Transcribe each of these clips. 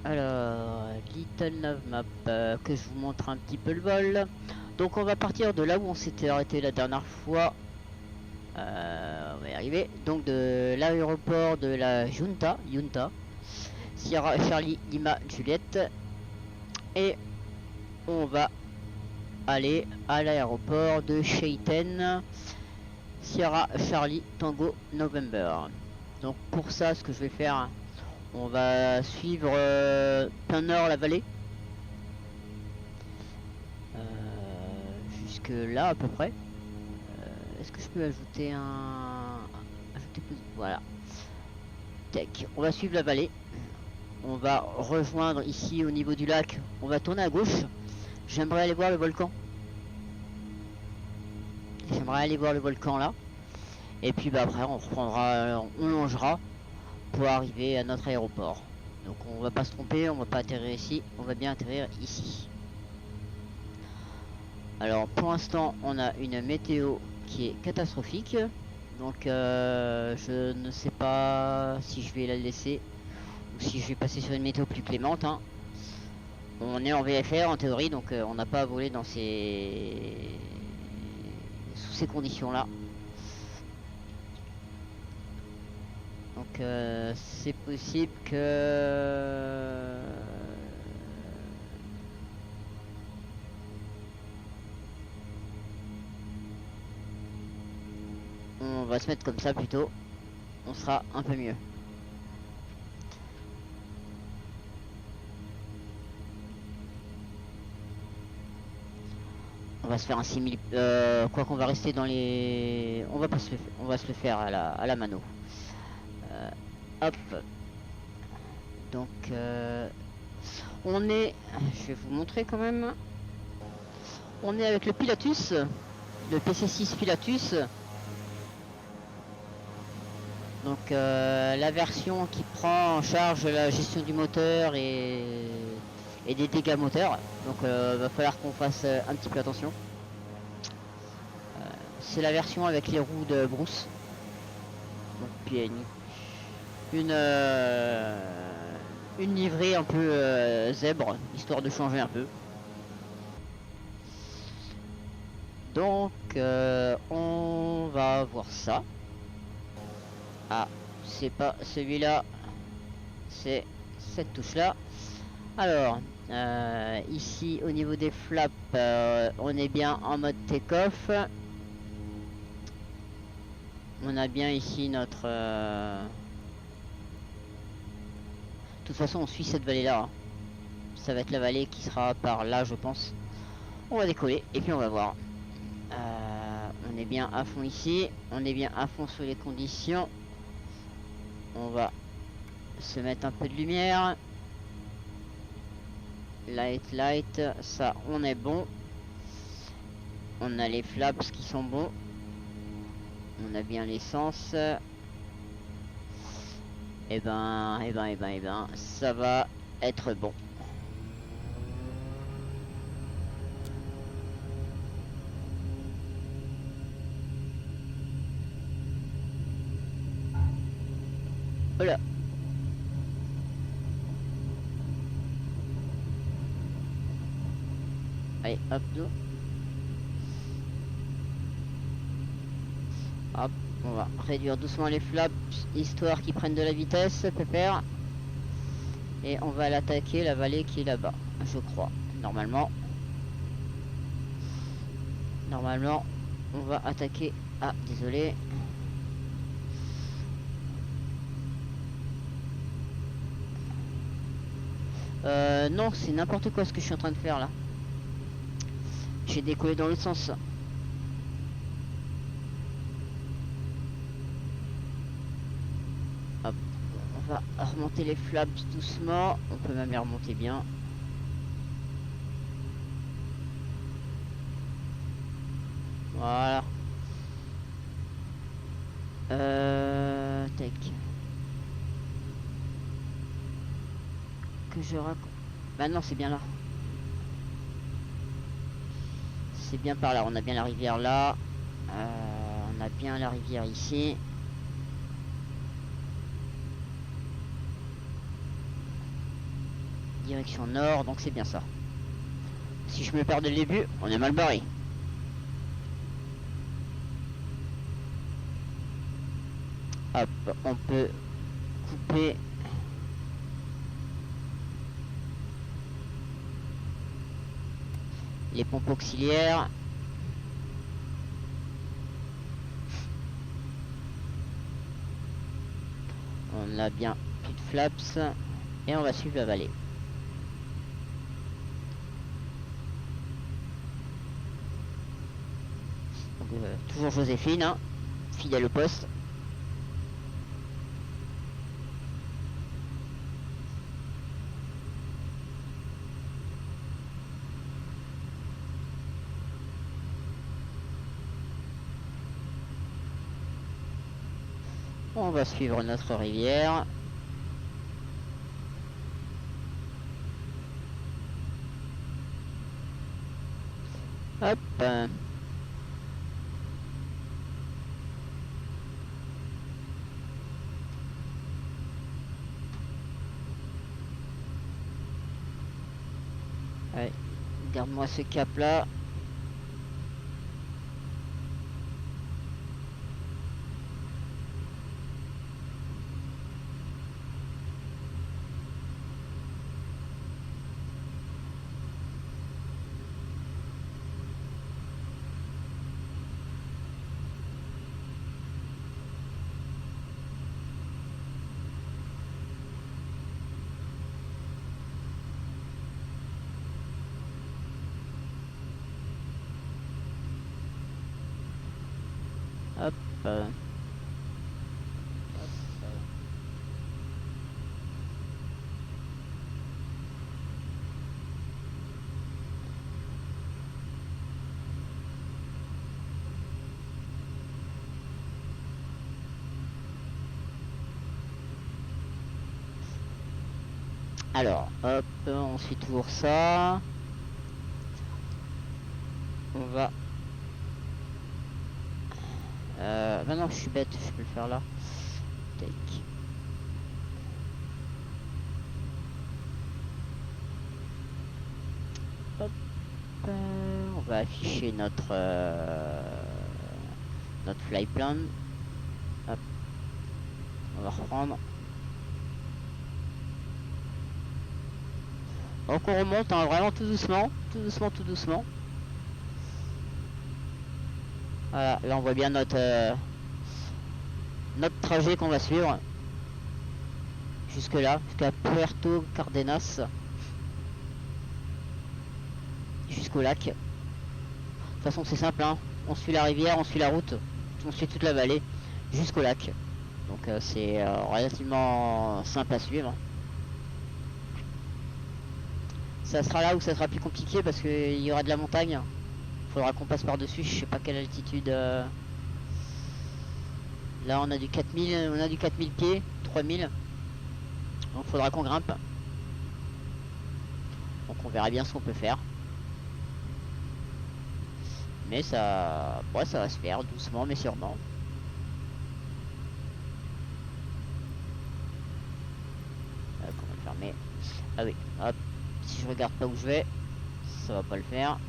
Alors, Little Nav Map, que je vous montre un petit peu le vol. Donc on va partir de là où on s'était arrêté la dernière fois. On va y arriver. Donc de l'aéroport de la Junta, Sierra Charlie Lima Juliette. Et on va aller à l'aéroport de Sheiten, Sierra Charlie Tango November. Donc pour ça, ce que je vais faire, on va suivre plein nord la vallée. Jusque là à peu près. Est-ce que je peux ajouter voilà. Tac. On va suivre la vallée. On va rejoindre ici au niveau du lac. On va tourner à gauche. J'aimerais aller voir le volcan. J'aimerais aller voir le volcan là. Et puis bah après on reprendra, on longera pour arriver à notre aéroport. Donc on va pas se tromper, on va pas atterrir ici, on va bien atterrir ici. Alors pour l'instant on a une météo qui est catastrophique. Donc je ne sais pas si je vais la laisser ou si je vais passer sur une météo plus clémente. Hein. On est en VFR en théorie, donc on n'a pas à voler dans sous ces conditions là. Donc c'est possible que on va se mettre comme ça plutôt. On sera un peu mieux. On va se faire un simili... quoi qu'on va rester dans les... On va se le faire à la mano. Hop. Donc on est... Je vais vous montrer quand même. On est avec le Pilatus. Le PC6 Pilatus. Donc la version qui prend en charge la gestion du moteur et des dégâts moteurs. Donc va falloir qu'on fasse un petit peu attention. C'est la version avec les roues de brousse. Donc puis une livrée un peu zèbre, histoire de changer un peu. Donc on va voir ça. Ah, c'est pas celui-là, c'est cette touche là. Alors ici au niveau des flaps, on est bien en mode take-off. On a bien ici notre de toute façon on suit cette vallée là, hein. Ça va être la vallée qui sera par là je pense. On va décoller et puis on va voir. On est bien à fond ici, on est bien à fond sur les conditions. On va se mettre un peu de lumière. Light, ça on est bon. On a les flaps qui sont bons. On a bien l'essence. Et ben, ça va être bon. Voilà. Allez, hop, nous. Hop, on va réduire doucement les flaps, histoire qu'ils prennent de la vitesse, pépère. Et on va l'attaquer, la vallée qui est là-bas, je crois. Normalement, on va attaquer... Ah, désolé. Non, c'est n'importe quoi ce que je suis en train de faire là. J'ai décollé dans l'autre sens. Hop, on va remonter les flaps doucement. On peut même les remonter bien. Voilà. Tac. Que je raconte. Bah non, c'est bien là. C'est bien par là. On a bien la rivière là. On a bien la rivière ici. Direction nord, donc c'est bien ça. Si je me perds dès le début, on est mal barré. Hop, on peut couper les pompes auxiliaires. On a bien plus de flaps et on va suivre la vallée. Donc, toujours Joséphine, hein, fidèle au poste. On va suivre notre rivière. Hop. Ouais. Garde-moi ce cap là. Hop. Alors, hop, on suit toujours ça. On va... bah non, je suis bête, je peux le faire là. Tac. Hop, on va afficher notre fly plan. Hop, on va reprendre. Donc on remonte, hein, vraiment tout doucement, tout doucement, tout doucement. Voilà, là on voit bien notre trajet qu'on va suivre. Jusque là, jusqu'à Puerto Cardenas. Jusqu'au lac. De toute façon c'est simple, hein. On suit la rivière, on suit la route, on suit toute la vallée jusqu'au lac. Donc c'est relativement simple à suivre. Ça sera là où ça sera plus compliqué parce qu'il y aura de la montagne. Faudra qu'on passe par dessus, je sais pas quelle altitude. Là on a du 4000, on a du 4000 pieds, 3000. Donc faudra qu'on grimpe. Donc on verra bien ce qu'on peut faire. Mais ça, ouais, ça va se faire doucement mais sûrement. Comment le fermer? Ah oui, hop. Si je regarde pas où je vais, ça va pas le faire.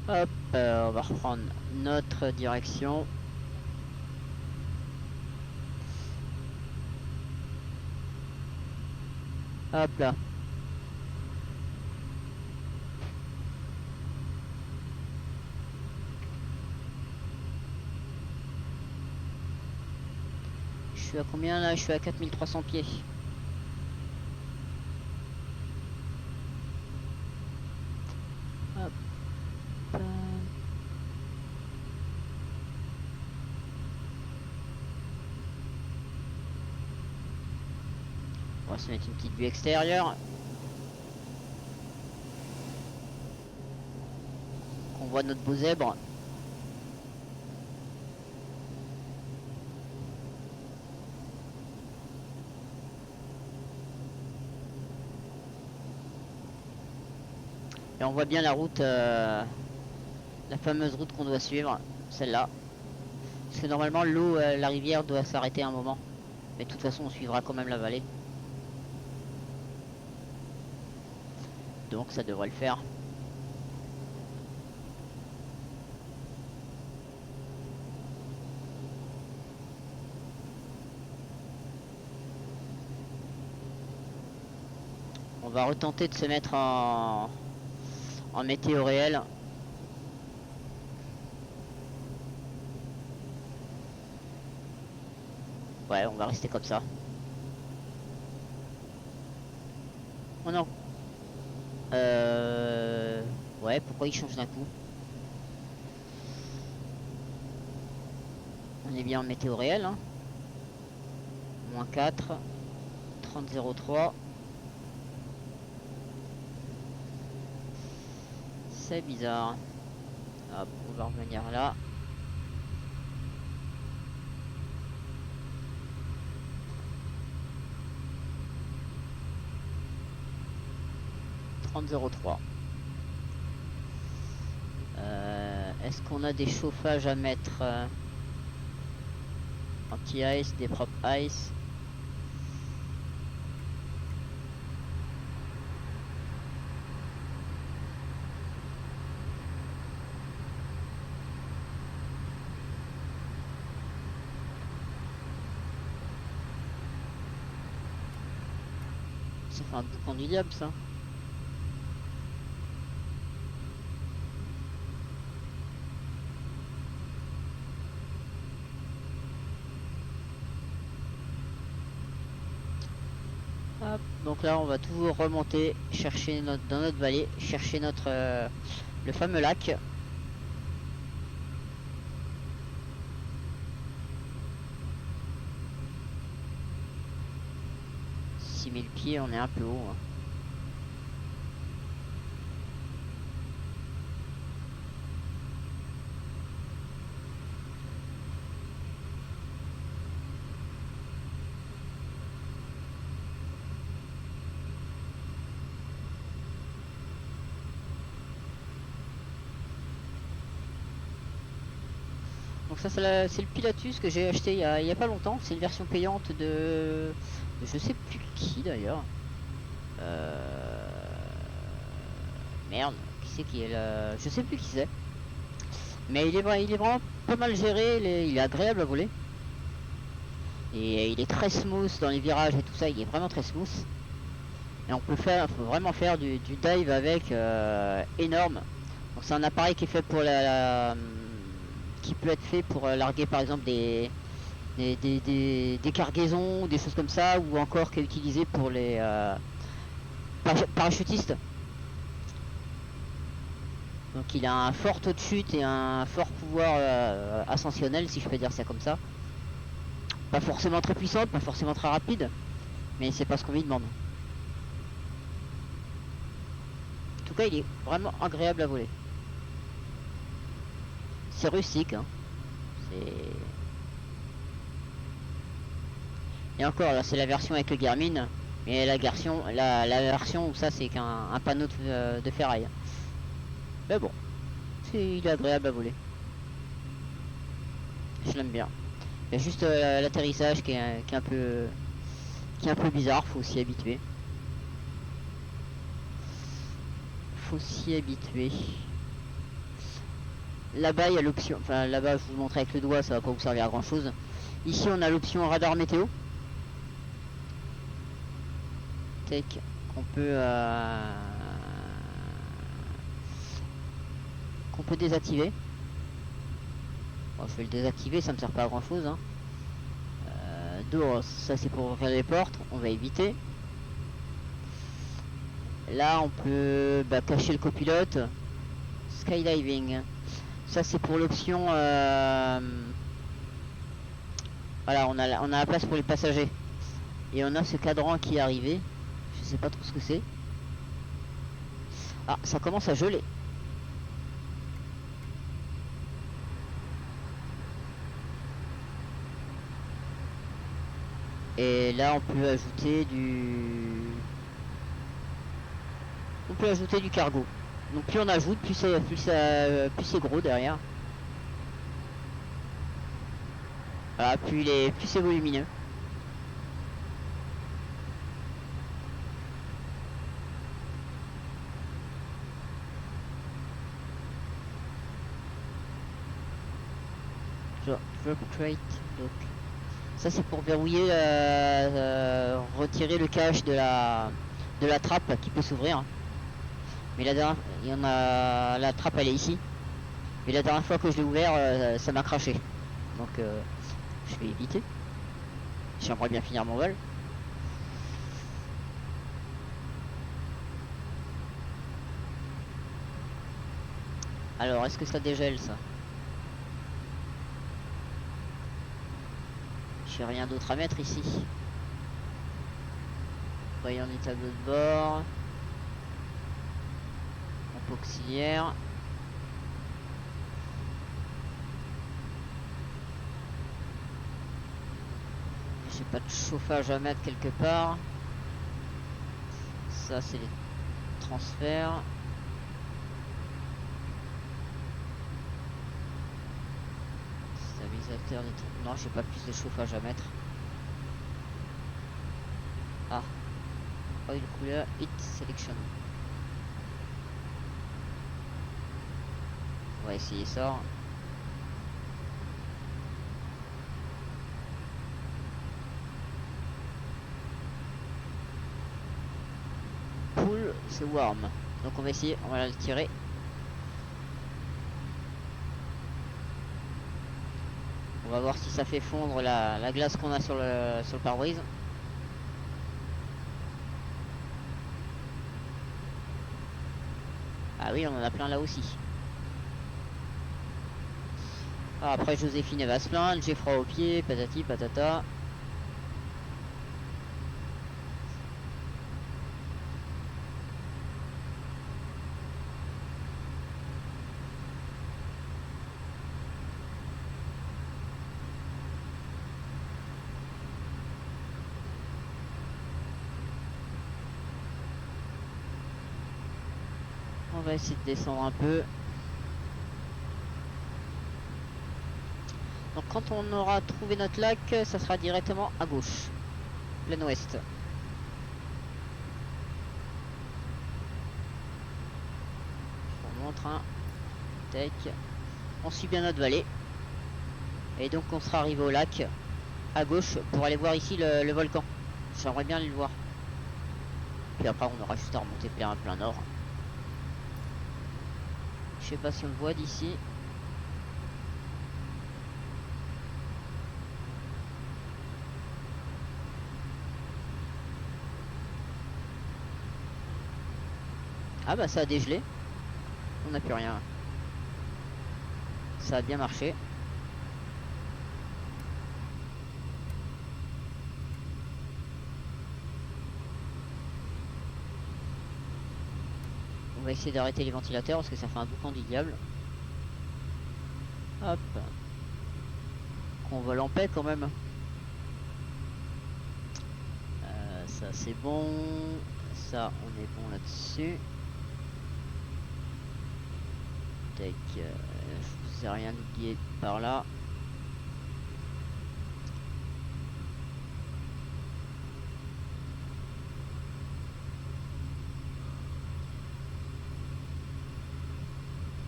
Hop, on va reprendre notre direction. Hop là. Je suis à combien là? Je suis à 4300 pieds. Hop. On va se mettre une petite vue extérieure. On voit notre beau zèbre. Et on voit bien la route, la fameuse route qu'on doit suivre, celle-là. Parce que normalement l'eau, la rivière doit s'arrêter un moment. Mais de toute façon on suivra quand même la vallée. Donc ça devrait le faire. On va retenter de se mettre en météo réel. Ouais, on va rester comme ça. Oh non. Ouais, pourquoi il change d'un coup? On est bien en météo réel, hein. -4, 30,03. C'est bizarre. Hop, on va revenir là. Est-ce qu'on a des chauffages à mettre anti-ice, des propres ice? Ça fait un boucan du diable ça. Hop, donc là on va toujours remonter, chercher dans notre vallée, chercher le fameux lac. Pieds, on est un peu haut. Hein. Donc ça c'est le Pilatus que j'ai acheté il y a pas longtemps. C'est une version payante de je sais plus qui d'ailleurs. Merde, qui c'est qui est là? Je sais plus qui c'est. Mais il est vraiment pas mal géré, il est agréable à voler. Et il est très smooth dans les virages et tout ça, il est vraiment très smooth. Et faut vraiment faire du dive avec énorme. Donc c'est un appareil qui est fait pour qui peut être fait pour larguer par exemple des cargaisons, des choses comme ça, ou encore qui est utilisé pour les parachutistes. Donc il a un fort taux de chute et un fort pouvoir ascensionnel, si je peux dire ça comme ça. Pas forcément très puissante, pas forcément très rapide, mais c'est pas ce qu'on lui demande. En tout cas, il est vraiment agréable à voler. C'est rustique, hein. Et encore, là, c'est la version avec le Garmin, mais la version où ça, c'est qu'un panneau de ferraille. Mais bon, il est agréable à voler. Je l'aime bien. Il y a juste l'atterrissage qui est un peu bizarre, faut s'y habituer. Là-bas il y a l'option, enfin là-bas je vous montre avec le doigt, ça va pas vous servir à grand chose. Ici on a l'option radar météo. Qu'on peut désactiver. Bon, je vais le désactiver, ça me sert pas à grand chose. Hein. Doors, ça c'est pour ouvrir les portes, on va éviter. Là on peut cacher le copilote. Skydiving, ça c'est pour l'option voilà, on a la place pour les passagers. Et on a ce cadran qui est arrivé. Je sais pas trop ce que c'est. Ah, ça commence à geler. Et là on peut ajouter du cargo. Donc plus on ajoute, plus c'est gros derrière. Voilà, plus c'est volumineux. Drop crate, donc ça c'est pour verrouiller, retirer le cache de la trappe qui peut s'ouvrir. Mais la dernière, il y en a, la trappe elle est ici. Mais la dernière fois que je l'ai ouvert, ça m'a craché. Donc je vais éviter. J'aimerais bien finir mon vol. Alors, est-ce que ça dégèle ça? J'ai rien d'autre à mettre ici. Voyons du tableau de bord. Pompe auxiliaire. J'ai pas de chauffage à mettre quelque part. Ça c'est les transferts. Stabilisateur des trucs. Non, j'ai pas plus de chauffage à mettre. Ah. Oil cooler, heat selection. On va essayer ça. Pool, c'est warm. Donc on va essayer, on va le tirer. On va voir si ça fait fondre la glace qu'on a sur le pare-brise. Ah oui, on en a plein là aussi. Ah, après Joséphine elle va se plaindre, j'ai froid aux pieds, patati patata. On va essayer de descendre un peu. Donc quand on aura trouvé notre lac, ça sera directement à gauche, plein ouest. Je vous montre un. Tac. On suit bien notre vallée. Et donc on sera arrivé au lac, à gauche, pour aller voir ici le volcan. J'aimerais bien aller le voir. Puis après on aura juste à remonter plein nord. Je sais pas si on le voit d'ici. Ah bah ça a dégelé. On n'a plus rien. Ça a bien marché. On va essayer d'arrêter les ventilateurs parce que ça fait un boucan du diable. Hop. Qu'on vole en paix quand même. Ça c'est bon. Ça on est bon là-dessus. Tac. Je vous ai rien oublié par là.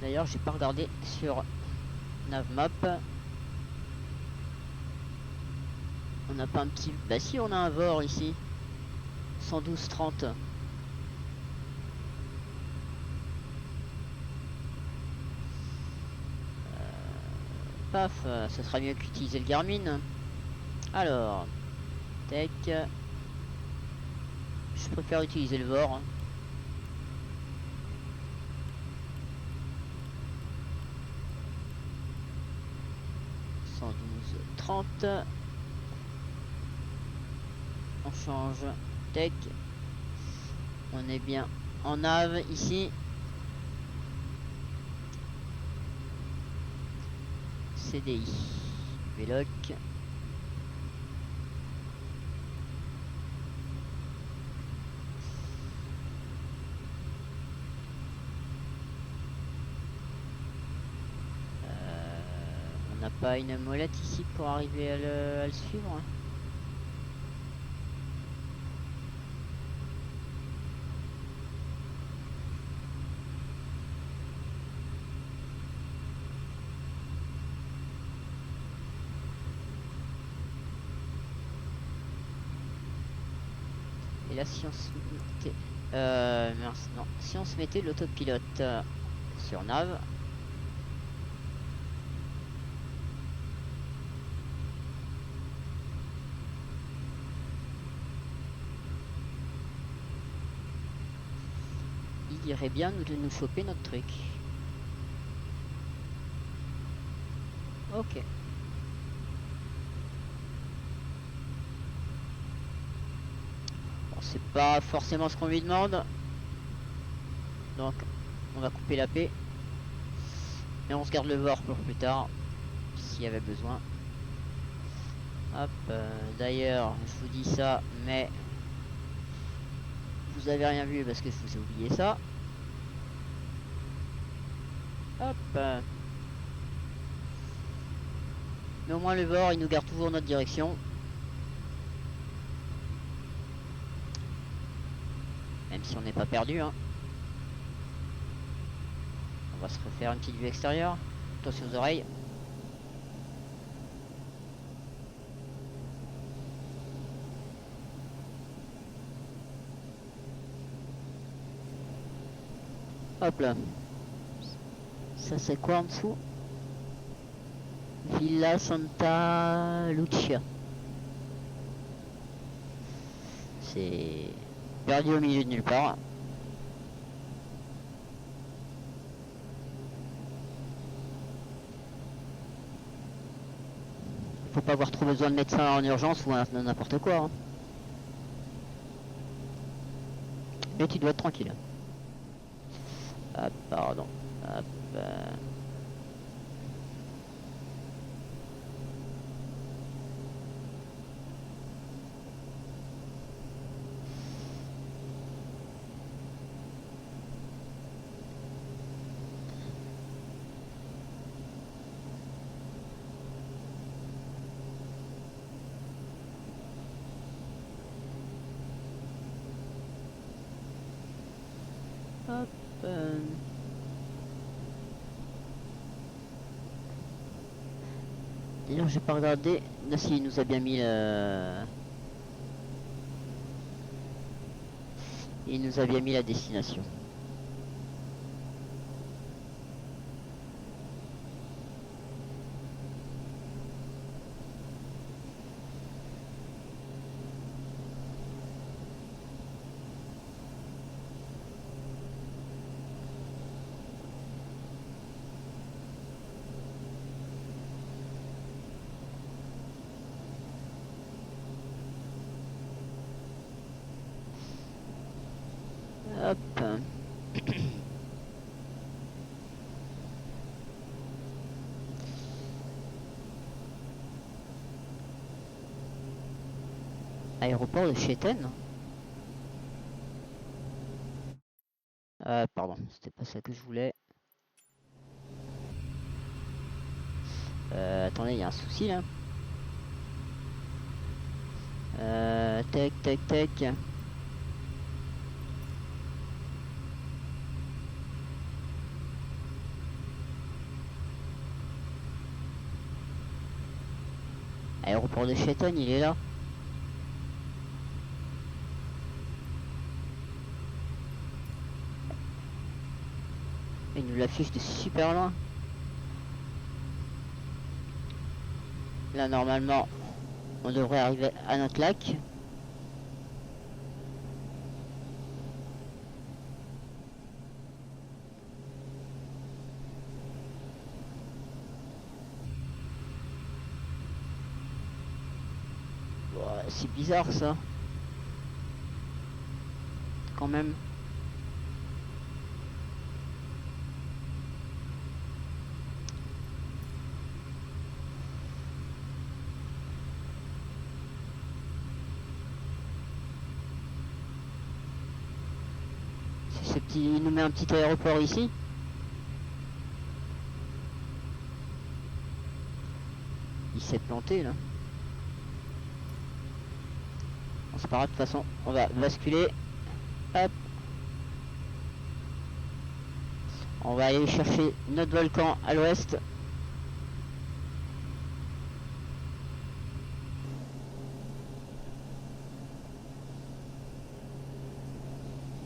D'ailleurs j'ai pas regardé sur Navmap. On n'a pas un petit... Bah si, on a un VOR ici. 112-30. Paf, ça sera mieux qu'utiliser le Garmin. Alors, tac. Je préfère utiliser le VOR. 112-30. On change. Tac. On est bien en nav ici. CDI. Véloc. pas une molette ici pour arriver à le suivre, hein. Et là, si on se mettait... mince, non. Si on se mettait l'autopilote sur nav... il irait bien de nous choper notre truc. Ok. Bon, c'est pas forcément ce qu'on lui demande. Donc, on va couper la paix. Et on se garde le bord pour plus tard, s'il y avait besoin. Hop, d'ailleurs, je vous dis ça, mais vous avez rien vu parce que je vous ai oublié ça. Hop. Mais au moins le bord, il nous garde toujours notre direction. Même si on n'est pas perdu, hein. On va se refaire une petite vue extérieure. Attention aux oreilles. Hop là. Ça c'est quoi en dessous? Villa Santa Lucia. C'est perdu au milieu de nulle part. Faut pas avoir trop besoin de médecin en urgence ou n'importe quoi, hein. Mais tu dois être tranquille. Ah pardon. Hop. Hop. D'ailleurs, j'ai pas regardé. Là, s'il nous a bien mis il nous a bien mis la destination. Hop. Aéroport de Cheten. Pardon, c'était pas ça que je voulais. Attendez, il y a un souci là. Tac, tac, tac. Aéroport de Cheten, il est là. Il nous l'affiche de super loin. Là, normalement, on devrait arriver à notre lac. Ouais, c'est bizarre ça. Quand même. C'est ce petit, il nous met un petit aéroport ici. s'est planté là. Bon, c'est pas grave, de toute façon, on va basculer. Hop. On va aller chercher notre volcan à l'ouest.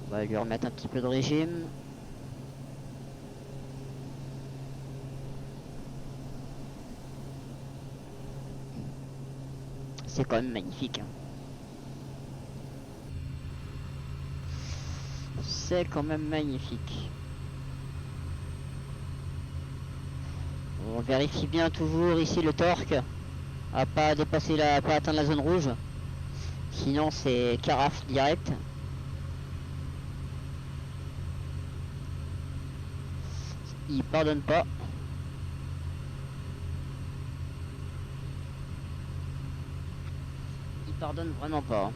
On va lui remettre un petit peu de régime. C'est quand même magnifique. C'est quand même magnifique. On vérifie bien toujours ici le torque. À pas dépasser la, pas atteindre la zone rouge. Sinon c'est carafe direct. Il pardonne pas. Il pardonne vraiment pas.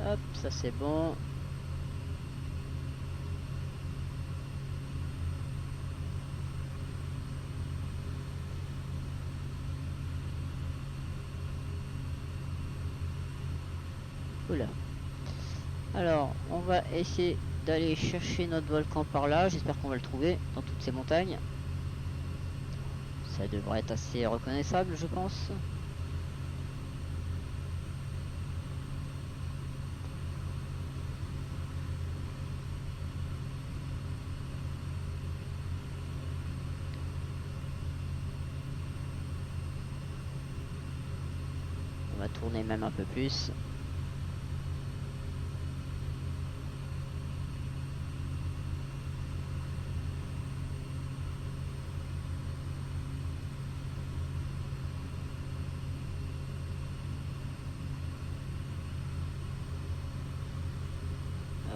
Hop, ça c'est bon. Oula. Alors, on va essayer d'aller chercher notre volcan par là. J'espère qu'on va le trouver dans toutes ces montagnes. Ça devrait être assez reconnaissable, je pense. On va tourner même un peu plus.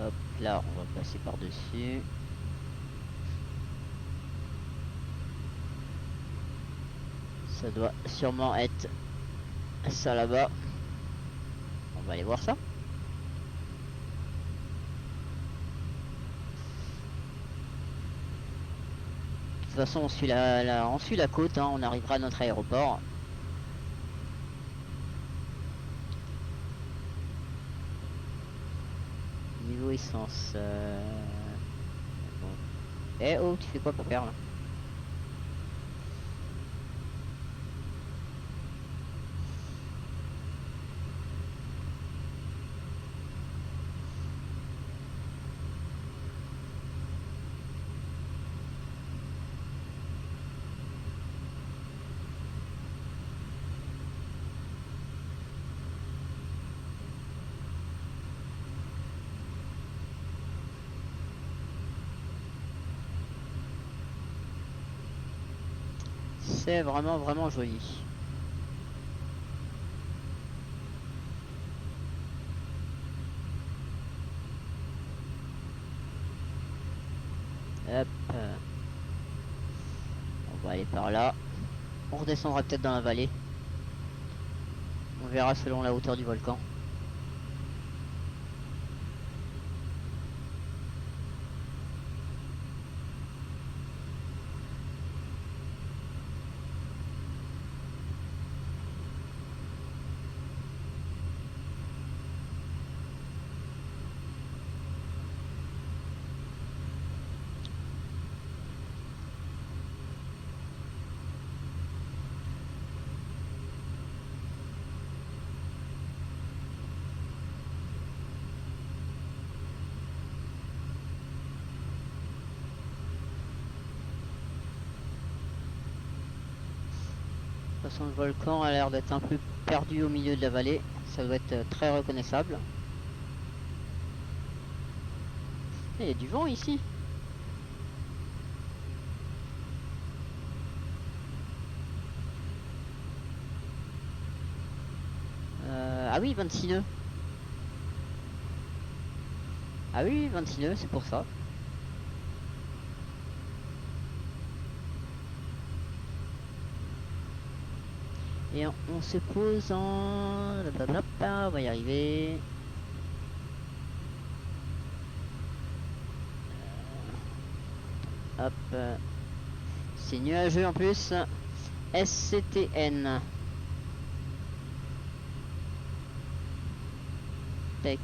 Hop, là, on va passer par-dessus. Ça doit sûrement être ça là-bas. On va aller voir ça. De toute façon, on suit on suit la côte, hein, on arrivera à notre aéroport. Niveau essence. Bon. Eh oh, tu fais quoi, papa là? C'est vraiment joli. Hop. On va aller par là. On redescendra peut-être dans la vallée. On verra selon la hauteur du volcan. De toute façon, le volcan a l'air d'être un peu perdu au milieu de la vallée. Ça doit être très reconnaissable. Il y a du vent ici. Ah oui, 26 nœuds. Ah oui, 26 nœuds, c'est pour ça. Et on se pose en... Blablabla, on va y arriver. Hop. C'est nuageux en plus. SCTN. Tech.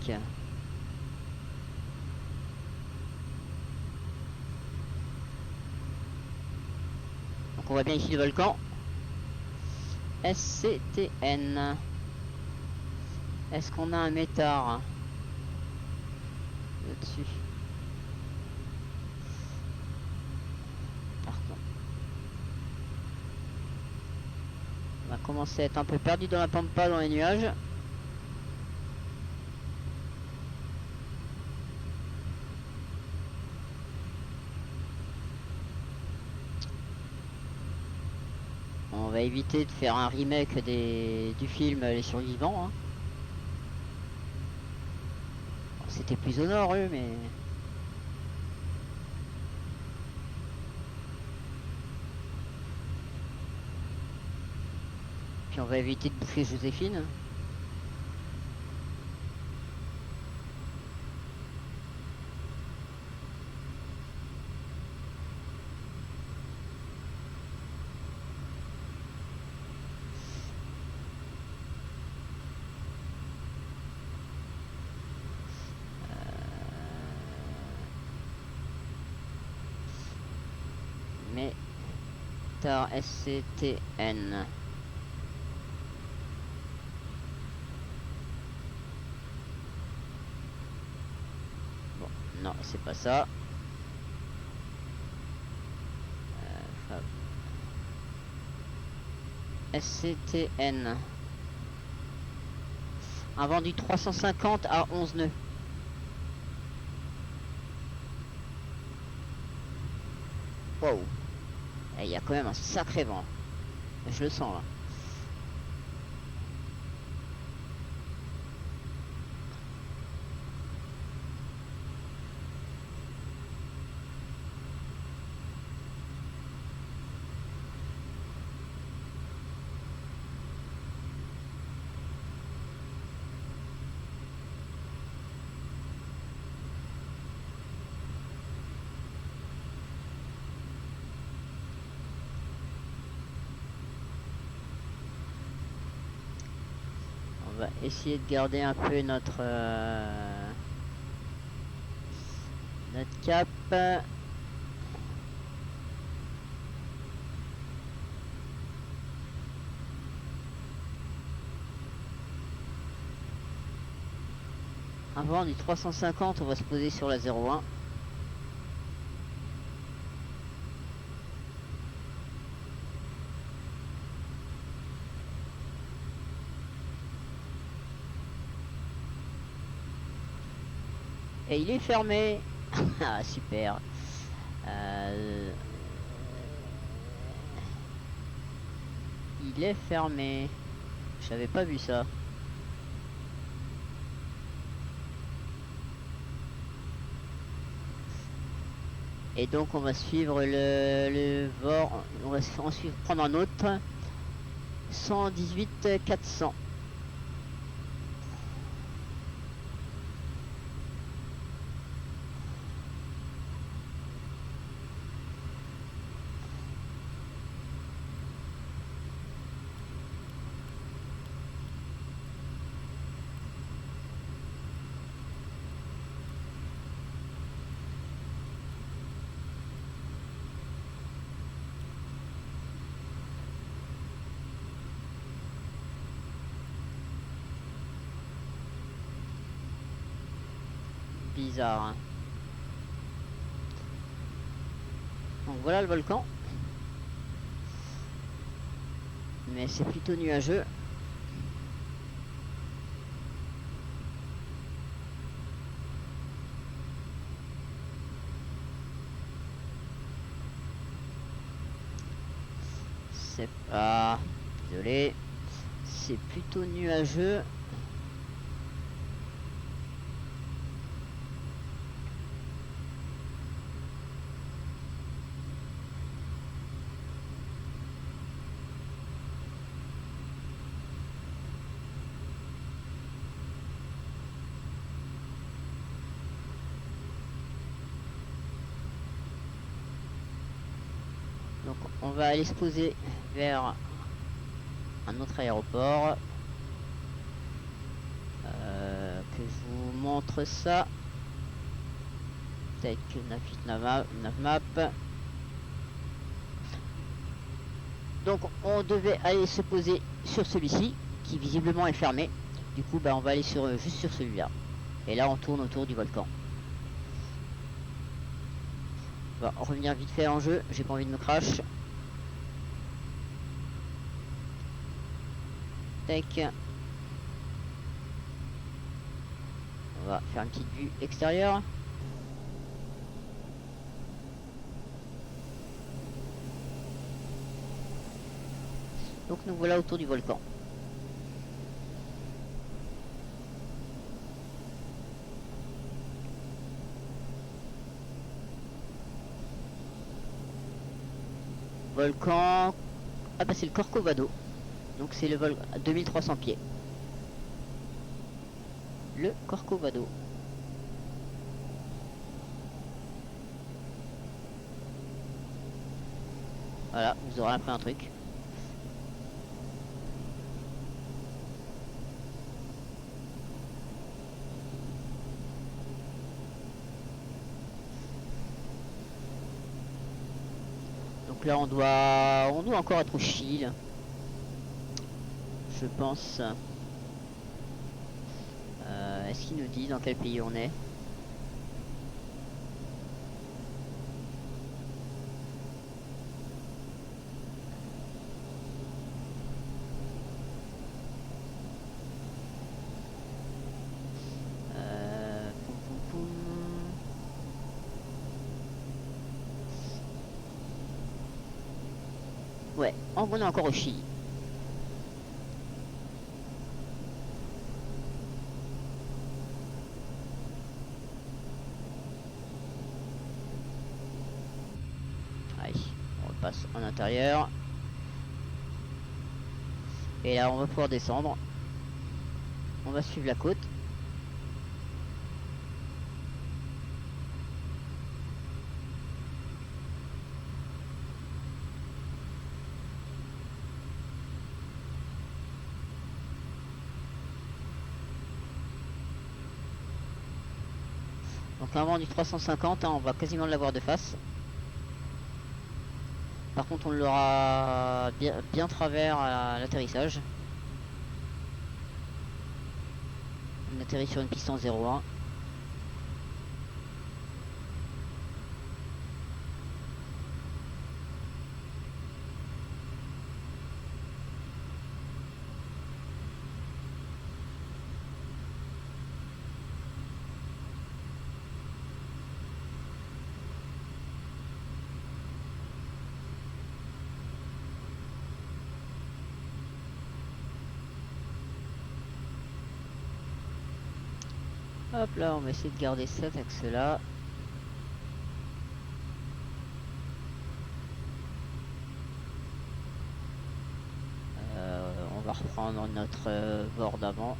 Donc on voit bien ici le volcan. SCTN. Est-ce qu'on a un métard là-dessus? Par contre, on va commencer à être un peu perdu dans la pampa, dans les nuages. On va éviter de faire un remake du film Les Survivants. Hein. Bon, c'était plus honoreux, mais... Puis on va éviter de bouffer Joséphine. Métard SCTN. Bon, non, c'est pas ça. SCTN. Un vendu 350 à 11 nœuds. Wow. Il y a quand même un sacré vent. Je le sens là. On va essayer de garder un peu notre cap. Avant du 350, on va se poser sur la 01. Et il est fermé. Ah super. Il est fermé. J'avais pas vu ça. Et donc on va suivre le VOR. On va ensuite prendre un autre. 118 400. Bizarre. Hein. Donc voilà le volcan. Mais c'est plutôt nuageux. C'est pas... Désolé. C'est plutôt nuageux. Donc on va aller se poser vers un autre aéroport. Que je vous montre ça. Peut-être que Navmap. Donc on devait aller se poser sur celui-ci, qui visiblement est fermé. Du coup bah on va aller juste sur celui-là. Et là on tourne autour du volcan. On va revenir vite fait en jeu, j'ai pas envie de me crash. Tac. On va faire une petite vue extérieure. Donc nous voilà autour du volcan. Volcan... Ah bah c'est le Corcovado. Donc c'est le vol à 2300 pieds. Le Corcovado. Voilà, vous aurez appris un truc. Donc là on doit encore être au Chili. Je pense. Est-ce qu'il nous dit dans quel pays on est? Poum, poum, poum. Ouais, on est encore au Chili. Allez, on repasse en intérieur. Et là on va pouvoir descendre. On va suivre la côte. Donc un vent du 350, hein, on va quasiment l'avoir de face. Par contre on l'aura bien travers à l'atterrissage. On atterrit sur une piste en 0,1. Hop là, on va essayer de garder cet axe-là. On va reprendre notre bord d'avant.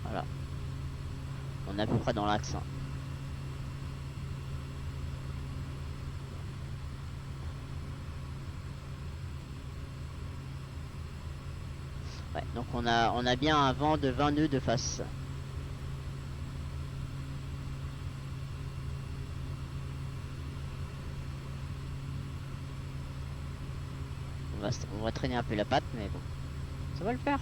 Voilà. On est à peu près dans l'axe. Hein. Ouais, donc on a bien un vent de 20 nœuds de face. On va traîner un peu la patte, mais bon, ça va le faire.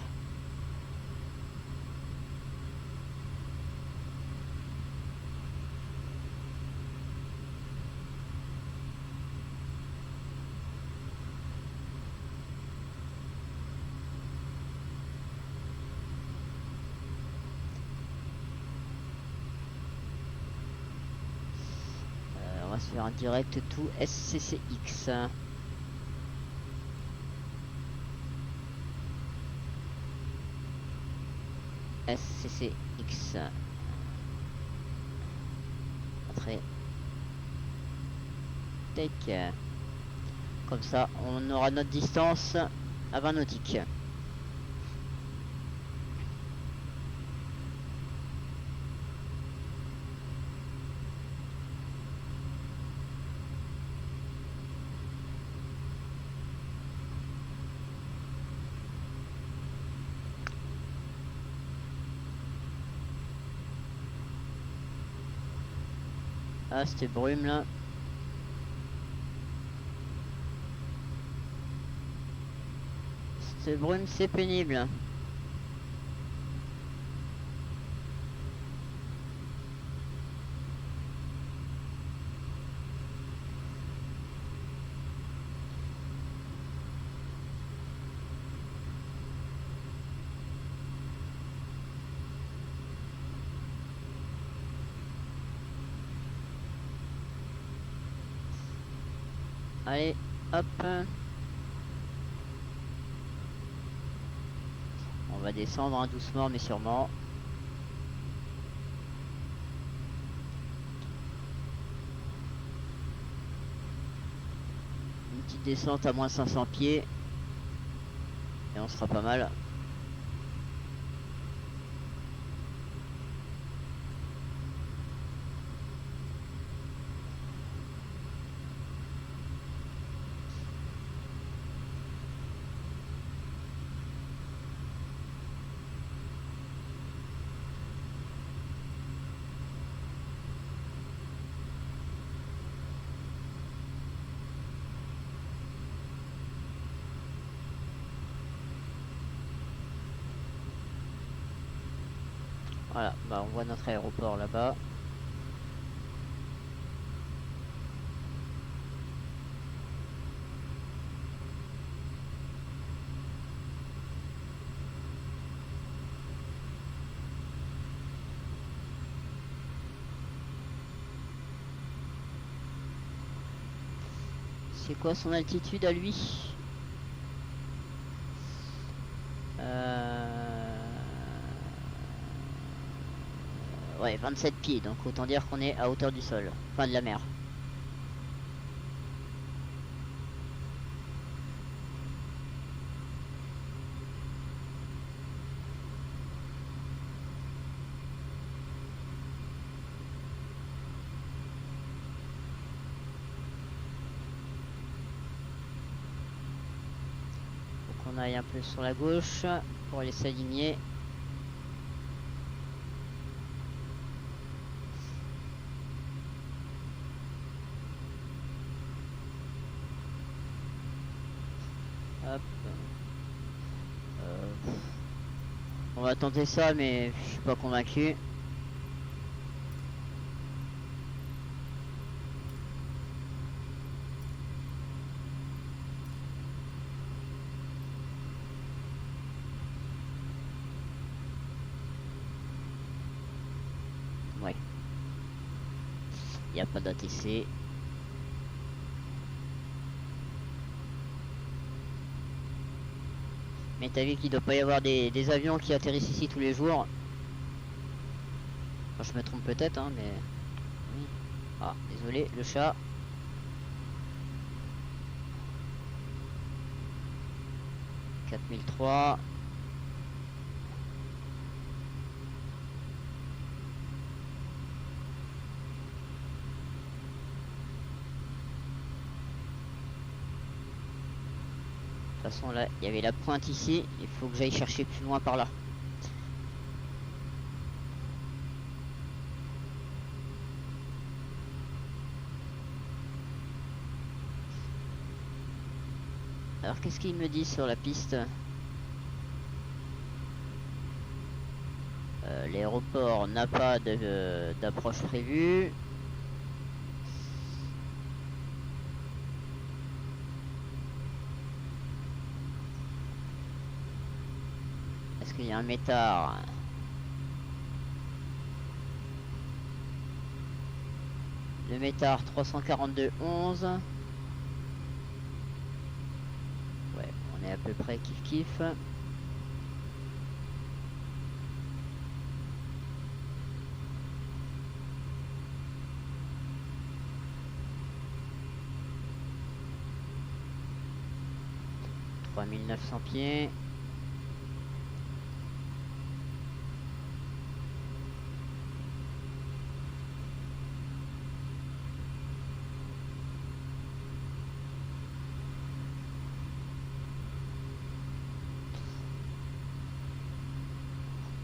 On va se faire un direct tout SCCX. SCCX. Après. Take. Comme ça, on aura notre distance à 20 nautiques. Ah, c'était brume là. Cette brume, c'est pénible. Allez, hop. On va descendre hein, doucement mais sûrement. Une petite descente à moins 500 pieds. Et on sera pas mal. Voilà, bah on voit notre aéroport là-bas. C'est quoi son altitude à lui? Ouais, 27 pieds, donc autant dire qu'on est à hauteur du sol, enfin de la mer. Donc on aille un peu sur la gauche pour aller s'aligner. Hop. On va tenter ça, mais je suis pas convaincu. Ouais. Il n'y a pas d'ATC. Mais t'as vu qu'il doit pas y avoir des avions qui atterrissent ici tous les jours. Enfin, je me trompe peut-être, hein, mais... Oui. Ah, désolé, le chat. « 4003 ». De toute façon là, il y avait la pointe ici, il faut que j'aille chercher plus loin par là. Alors qu'est-ce qu'il me dit sur la piste? L'aéroport n'a pas d'approche prévue. Est-ce qu'il y a un métard? Le métard 342.11. Ouais, on est à peu près kiff kiff. « 3900 pieds. »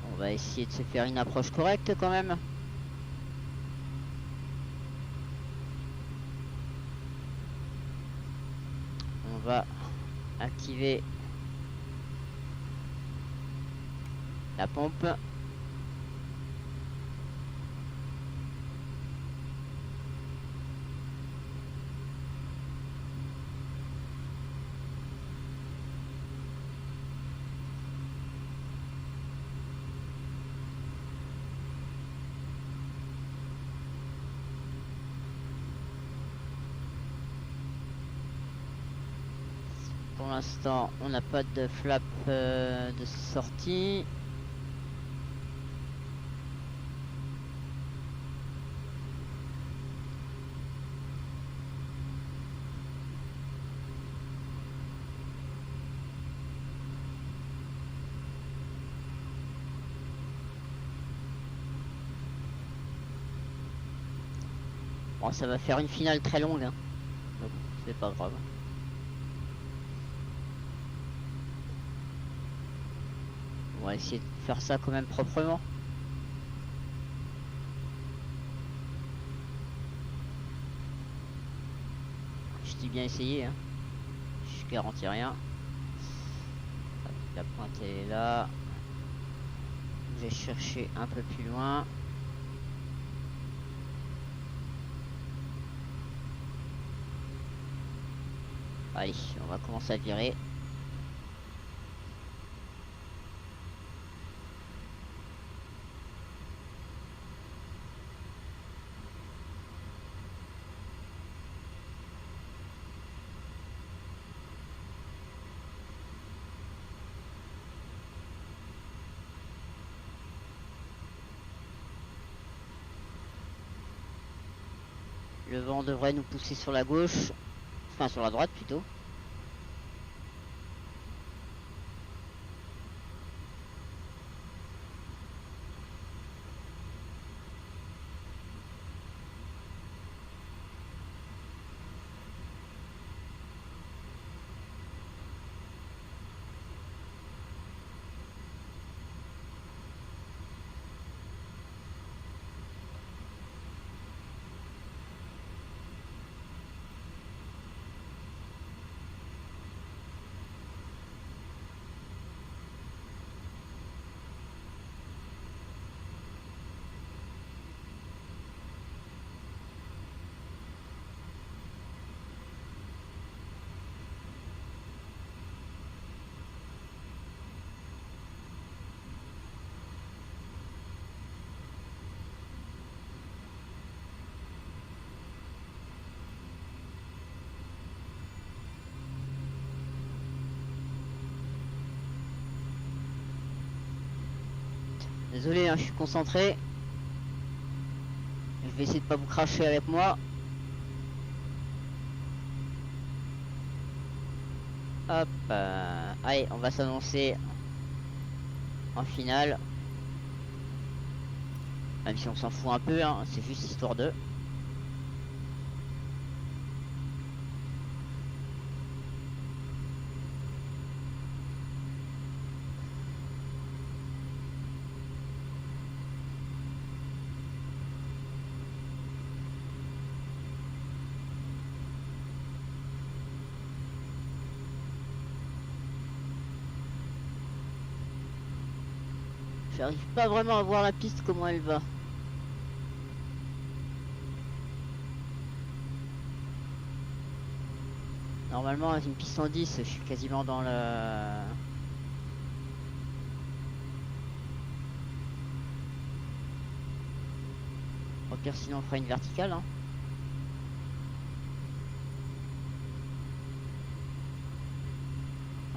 On va essayer de se faire une approche correcte quand même. va activer la pompe. Pour l'instant, on n'a pas de flap de sortie. Bon, ça va faire une finale très longue, hein. Donc, c'est pas grave. On va essayer de faire ça quand même proprement. Je dis bien essayer, hein. Je garantis rien. La pointe est là. Je vais chercher un peu plus loin. Allez, on va commencer à virer. Le vent devrait nous pousser sur la gauche. Enfin, sur la droite plutôt. Désolé, hein, je suis concentré. Je vais essayer de pas vous cracher avec moi. Hop, allez, on va s'annoncer en finale. Même si on s'en fout un peu, hein, c'est juste histoire de. J'arrive pas vraiment à voir la piste, comment elle va. Normalement, avec une piste 110, je suis quasiment dans le... Au pire, sinon on fera une verticale, hein.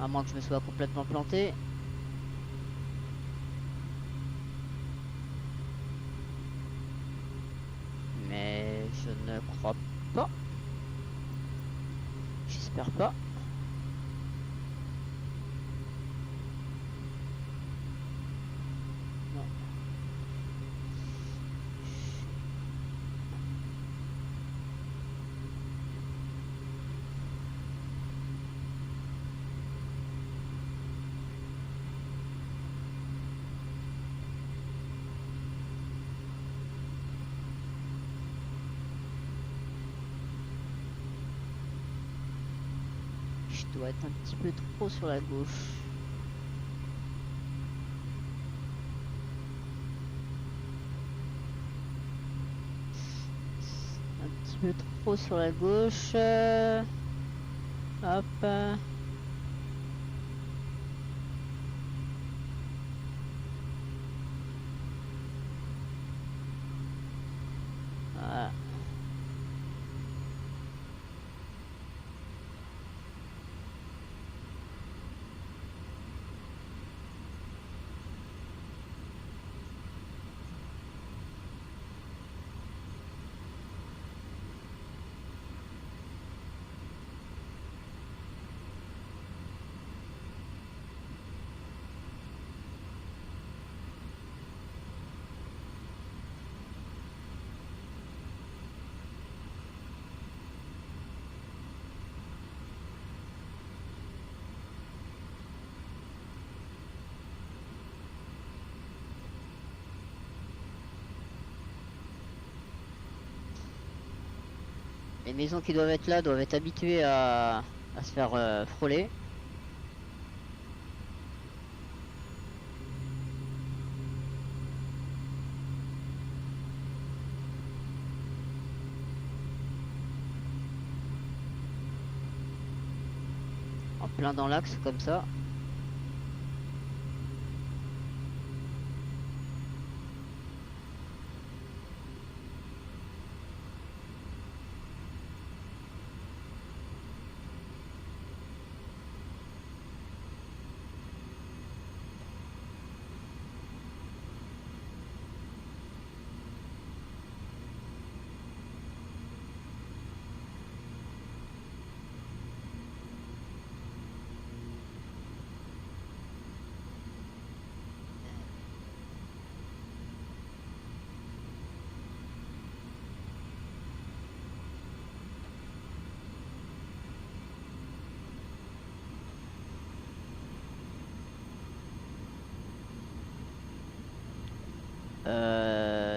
À moins que je me sois complètement planté. Mais je ne crois pas. J'espère pas. Non. je dois être un petit peu trop sur la gauche. Un petit peu trop sur la gauche. Hop. Voilà. Les maisons qui doivent être là doivent être habituées à se faire frôler. En plein dans l'axe comme ça.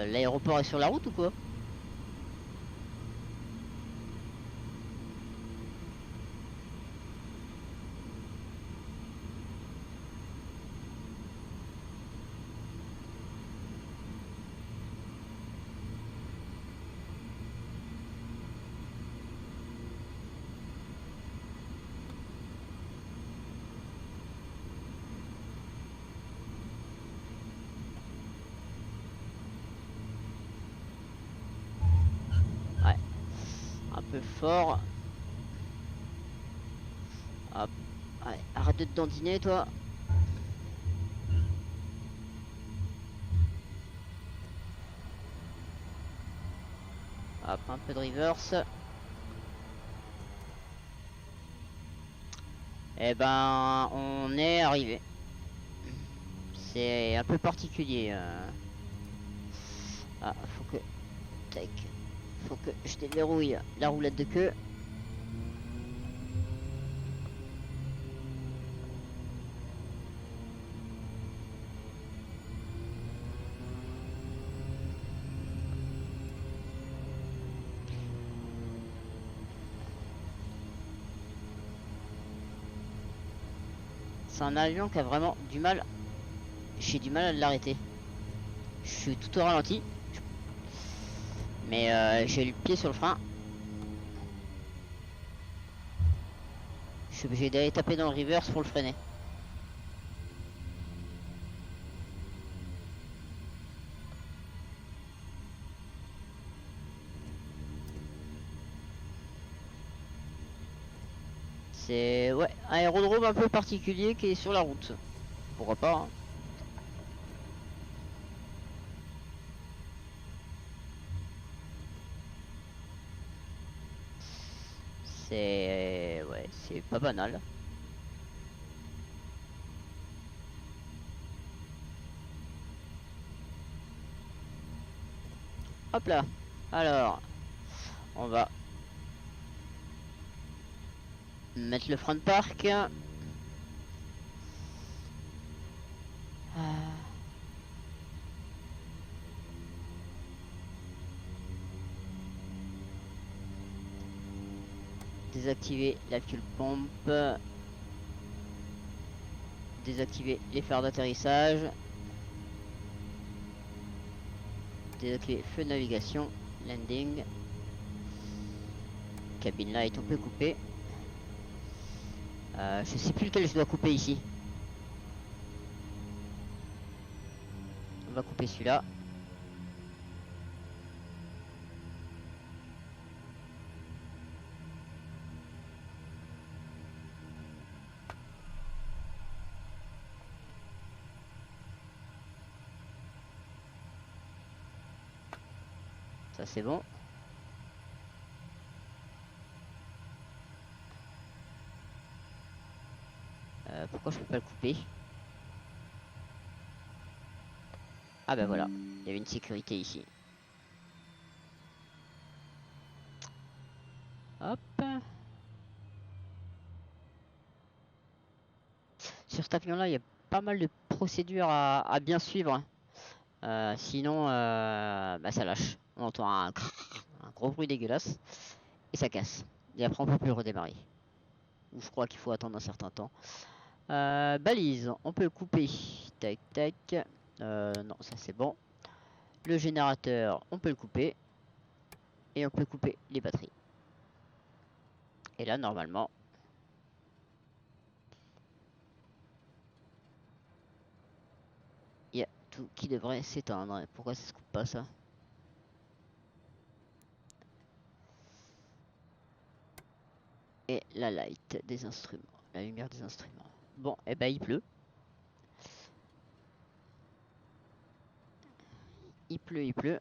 L'aéroport est sur la route ou quoi? Ouais, un peu fort. Hop. Allez, arrête de te dandiner toi. Hop, un peu de reverse. Et ben, on est arrivé. C'est un peu particulier. Ah, faut que... Tac. Faut que je déverrouille la roulette de queue. C'est un avion qui a vraiment du mal. J'ai du mal à l'arrêter. Je suis tout au ralenti. Mais j'ai le pied sur le frein. Je suis obligé d'aller taper dans le reverse pour le freiner. C'est ouais, un aérodrome un peu particulier qui est sur la route. Pourquoi pas hein. C'est ouais, c'est pas banal. Hop là. Alors, on va mettre le frein de parc. Désactiver la fuel pompe. Désactiver les phares d'atterrissage. Désactiver feu de navigation. Landing. Cabine light, on peut couper. Je sais plus lequel je dois couper ici. On va couper celui-là. Ça c'est bon. Pourquoi je peux pas le couper? Ah ben voilà, il y avait une sécurité ici. Hop. Sur cet avion là, il y a pas mal de procédures à bien suivre. Sinon, bah, ça lâche. On entend un gros bruit dégueulasse. Et ça casse. Et après on peut plus le redémarrer. Ou je crois qu'il faut attendre un certain temps. Balise, on peut le couper. Tac tac. Non, ça c'est bon. Le générateur, on peut le couper. Et on peut couper les batteries. Et là, normalement, il y a tout qui devrait s'éteindre. Pourquoi ça se coupe pas ça? Et la light des instruments. La lumière des instruments. Bon, et ben il pleut. Il pleut, il pleut.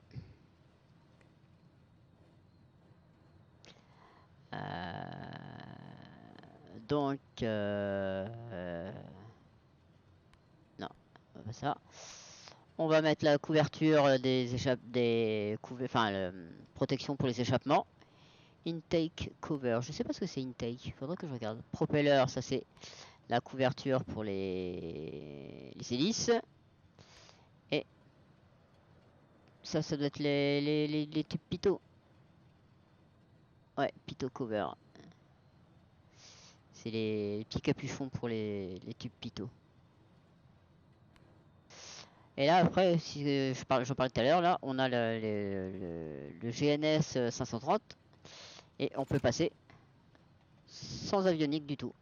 Donc, non, pas ça. On va mettre la couverture des protection pour les échappements. Intake cover, je sais pas ce que c'est intake, faudrait que je regarde. Propeller, ça c'est la couverture pour les hélices. Et ça doit être les tubes pitot. Ouais, pitot cover. C'est les petits capuchons pour les tubes pitot. Et là après, si j'en parlais tout à l'heure, là on a le GNS 530 et on peut passer sans avionique du tout.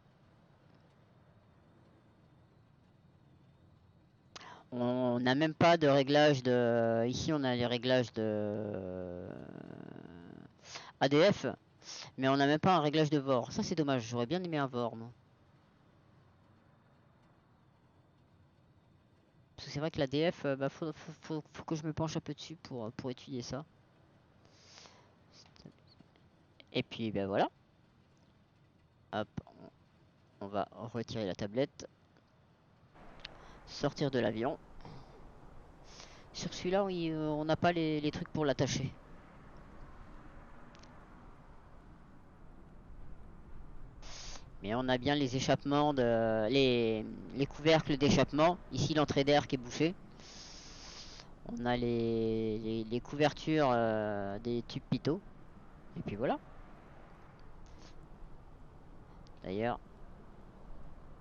On n'a même pas de réglage de... Ici on a les réglages de ADF, mais on n'a même pas un réglage de VOR. Ça c'est dommage, j'aurais bien aimé un VOR moi. Parce que c'est vrai que l'ADF, bah, faut que je me penche un peu dessus pour étudier ça. Et puis ben voilà. Hop, on va retirer la tablette. Sortir de l'avion. Sur celui-là, on n'a pas les trucs pour l'attacher. Mais on a bien les échappements, les couvercles d'échappement. Ici, l'entrée d'air qui est bouchée. On a les couvertures des tubes pitot. Et puis voilà. D'ailleurs,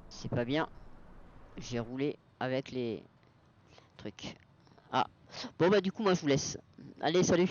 c'est pas bien. J'ai roulé avec les trucs. Ah. Bon bah du coup, moi je vous laisse. Allez, salut.